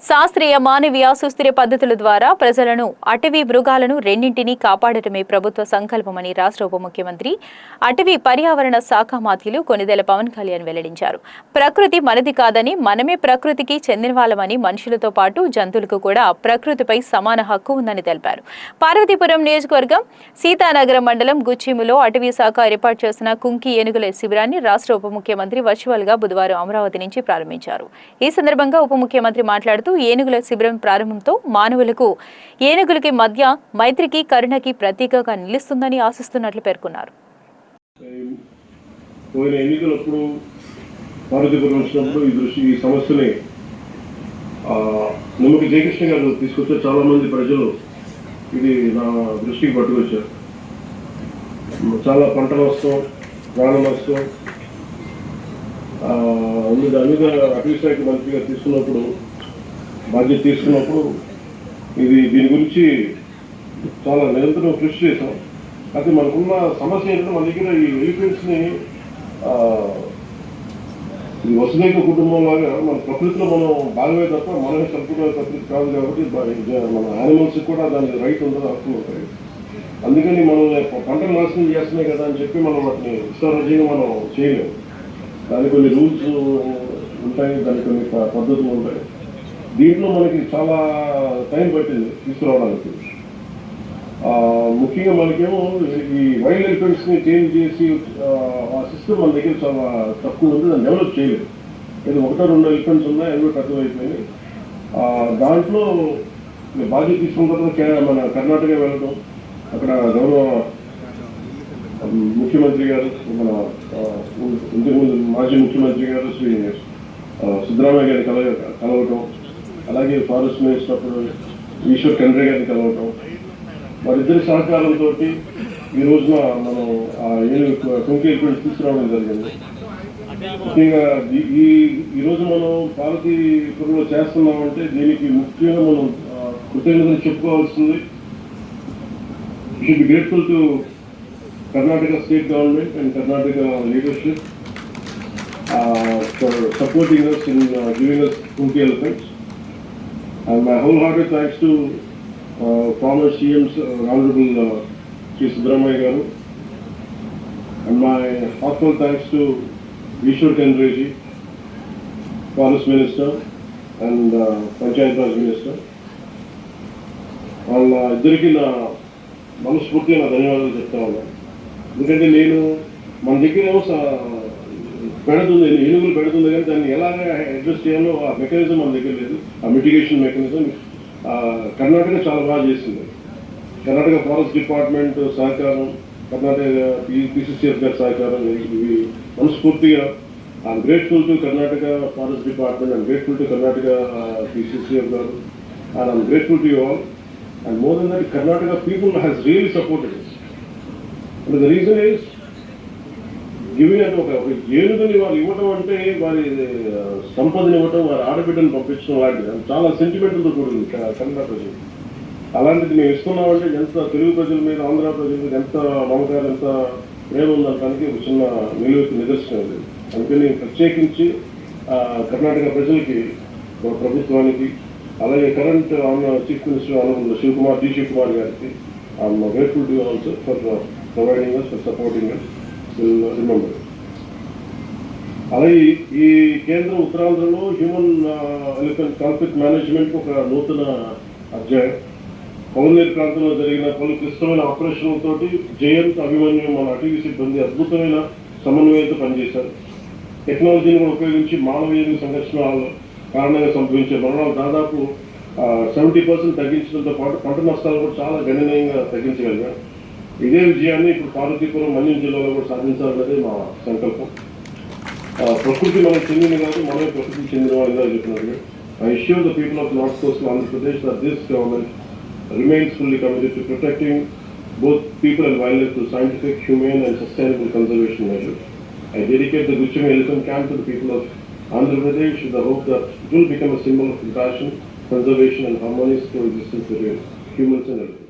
శాస్త్రీయ మానవీయ సుస్థిర పద్ధతుల ద్వారా ప్రజలను అటవీ మృగాలను రెండింటినీ కాపాడటమే ప్రభుత్వ సంకల్పమని రాష్ట్ర ఉప ముఖ్యమంత్రి అటవీ పర్యావరణ శాఖ మంత్రులు కొనిదెల పవన్ కళ్యాణ్ వెల్లడించారు. ప్రకృతి మనది కాదని మనమే ప్రకృతికి చెందినవాళ్లమని మనుషులతో పాటు జంతువులకు కూడా ప్రకృతిపై సమాన హక్కు ఉందని తెలిపారు. పార్వతీపురం నియోజకవర్గం సీతానగరం మండలం గుచ్చిములో అటవీ శాఖ ఏర్పాటు చేసిన కుంకి ఏనుగుల శిబిరాన్ని రాష్ట్ర ఉప ముఖ్యమంత్రి వర్చువల్ గా బుధవారం అమరావతి నుంచి ప్రారంభించారు. ఈ సందర్భంగా ఉప ముఖ్యమంత్రి మాట్లాడుతూ ఏనుగుల శిబిరం ప్రారంభంతో మానవులకు ఏనుగులకి మధ్య మైత్రికి కరుణకి ప్రతీకగా నిలుస్తుందని ఆశిస్తున్నట్లు పేర్కొన్నారు. చాలా మంది ప్రజలు ఇది నా దృష్టికి పట్టుకొచ్చారు. చాలా పంట నష్టం, ప్రాణ నష్టం అందుగా అటవీ శాఖ మంత్రిగా బాధ్యత తీసుకున్నప్పుడు దీని గురించి చాలా నిరంతరం కృషి చేశాం. అయితే మనకున్న సమస్య ఏంటంటే మన దగ్గర ఈ ఎలిఫెంట్స్ని ఈ వసుదైక కుటుంబం లాగా మన ప్రకృతిలో మనం భాగమే తప్ప మనమే సంపూర్ణ ప్రకృతి కాదు కాబట్టి మన యానిమల్స్ కూడా దాని రైట్ ఉండదు, హక్కులు ఉంటాయి. అందుకని మనం పంటలు నాశనం చేస్తున్నాయి కదా అని చెప్పి మనం వాటిని ఇష్టారాజ్యంగా మనం చేయలేము. దానికి కొన్ని రూల్స్ ఉంటాయి, దానికి కొన్ని పద్ధతులు ఉంటాయి. దీంట్లో మనకి చాలా టైం పట్టింది తీసుకురావడానికి. ముఖ్యంగా మనకేమో ఈ వైల్డ్ ఎలిఫెంట్స్ని చేంజ్ చేసి ఆ సిస్టమ్ మన దగ్గర చాలా తక్కువ ఉంది, దాన్ని డెవలప్ చేయలేదు. ఏదో 1-2 ఎలిఫెంట్స్ ఉన్నాయి, అవి తక్కువ అయిపోయినాయి. దాంట్లో బాధ్యత తీసుకున్న తర్వాత మన కర్ణాటక వెళ్ళడం, అక్కడ గౌరవ ముఖ్యమంత్రి గారు, మన ఇంతకుముందు మాజీ ముఖ్యమంత్రి గారు శ్రీ సిద్ధరామయ్య గారిని కలవటం, అలాగే ఫారెస్ట్ మినిస్టర్ అప్పుడు ఈశ్వర్ ఖండ్రే గారిని కలవటం, వారిద్దరి సహకారంతో ఈ రోజున మనం కుంకి ఎలిఫెంట్స్ తీసుకురావడం జరిగింది. ముఖ్యంగా ఈరోజు మనం పార్వతీపురంలో చేస్తున్నామంటే దీనికి ముఖ్యంగా మనం కృతజ్ఞతలు చెప్పుకోవాల్సింది. We should be grateful to Karnataka state government and Karnataka leadership for supporting us in giving us Kunki elephants. And my wholehearted thanks to former CM's Honorable Sri Siddaramaiah Garu, and my heartfelt thanks to Ishwar Kendre ji, Forest Minister and Panchayat Raj Minister. వాళ్ళ ఇద్దరికి నా మనస్ఫూర్తిగా నా ధన్యవాదాలు చెప్తా ఉన్నాను. ఎందుకంటే మన దగ్గర ఏమో పెడుతుంది, ఏనుగులు పెడుతుంది, కానీ దాన్ని ఎలాగ అడ్జస్ట్ చేయాలో ఆ మెకానిజం మన దగ్గర లేదు. ఆ మిటిగేషన్ మెకానిజం కర్ణాటక చాలా బాగా చేసింది. కర్ణాటక ఫారెస్ట్ డిపార్ట్మెంట్ సహకారం, కర్ణాటక PCCF గారి సహకారం, ఇవి మనస్ఫూర్తిగా I'm grateful to Karnataka forest department, I'm grateful to Karnataka PCCF గారు, and I'm grateful to you all. And more than that, Karnataka people has really supported us. And the reason is, giving it ఒక ఏనుగుని వాళ్ళు ఇవ్వటం అంటే వారి సంపదని ఇవ్వటం, వారి ఆడబిడ్డను పంపించడం లాంటిది చాలా సెంటిమెంట్తో కూడింది కన్నడ ప్రజలు. అలాంటిది మేము ఇస్తున్నామంటే ఎంత తెలుగు ప్రజల మీద, ఆంధ్ర ప్రజల మీద ఎంత మమకారం, ఎంత ప్రేమ ఉందంటానికి ఒక చిన్న నిలువెత్తు నిదర్శనం అది. అందుకని ప్రత్యేకించి కర్ణాటక ప్రజలకి, ప్రభుత్వానికి, అలాగే current chief minister honourable Shivakumar గారికి I'm grateful to also for providing us, for supporting us. Will remember. అలాగే ఈ కేంద్రం ఉత్తరాంధ్రలో హ్యూమన్ ఎలిఫెంట్ కాన్ఫ్లిక్ట్ మేనేజ్మెంట్ ఒక నూతన అధ్యాయం. పౌర్ణేరు ప్రాంతంలో జరిగిన పలు క్లిష్టమైన ఆపరేషన్లతో జయంత్, అభిమన్యు, మన అటవీ సిబ్బంది అద్భుతమైన సమన్వయంతో పనిచేశారు. టెక్నాలజీని కూడా ఉపయోగించి మానవీయ సంఘర్షణ కారణంగా సంభవించే మరణాలు దాదాపు 70% తగ్గించడంతో పాటు పంట నష్టాలు కూడా చాలా గణనీయంగా తగ్గించగలిగారు. ఇదే విజయాన్ని ఇప్పుడు పార్వతీపురం, మన్యం జిల్లాలో కూడా సాధించాలన్నదే మా సంకల్పం. ప్రకృతి మనకు చెందింది కాదు, మనమే ప్రకృతికి చెందిన వాళ్ళగా చెప్పినట్టుగా. I assure the people of North Coastal Andhra Pradesh that this government remains fully committed to protecting both people and wildlife through scientific, humane and sustainable conservation measures. I dedicate the Guchimi Elephant Camp to the people of Andhra Pradesh with the hope that it will become a symbol of compassion, conservation and harmonious coexistence between humans and elephants.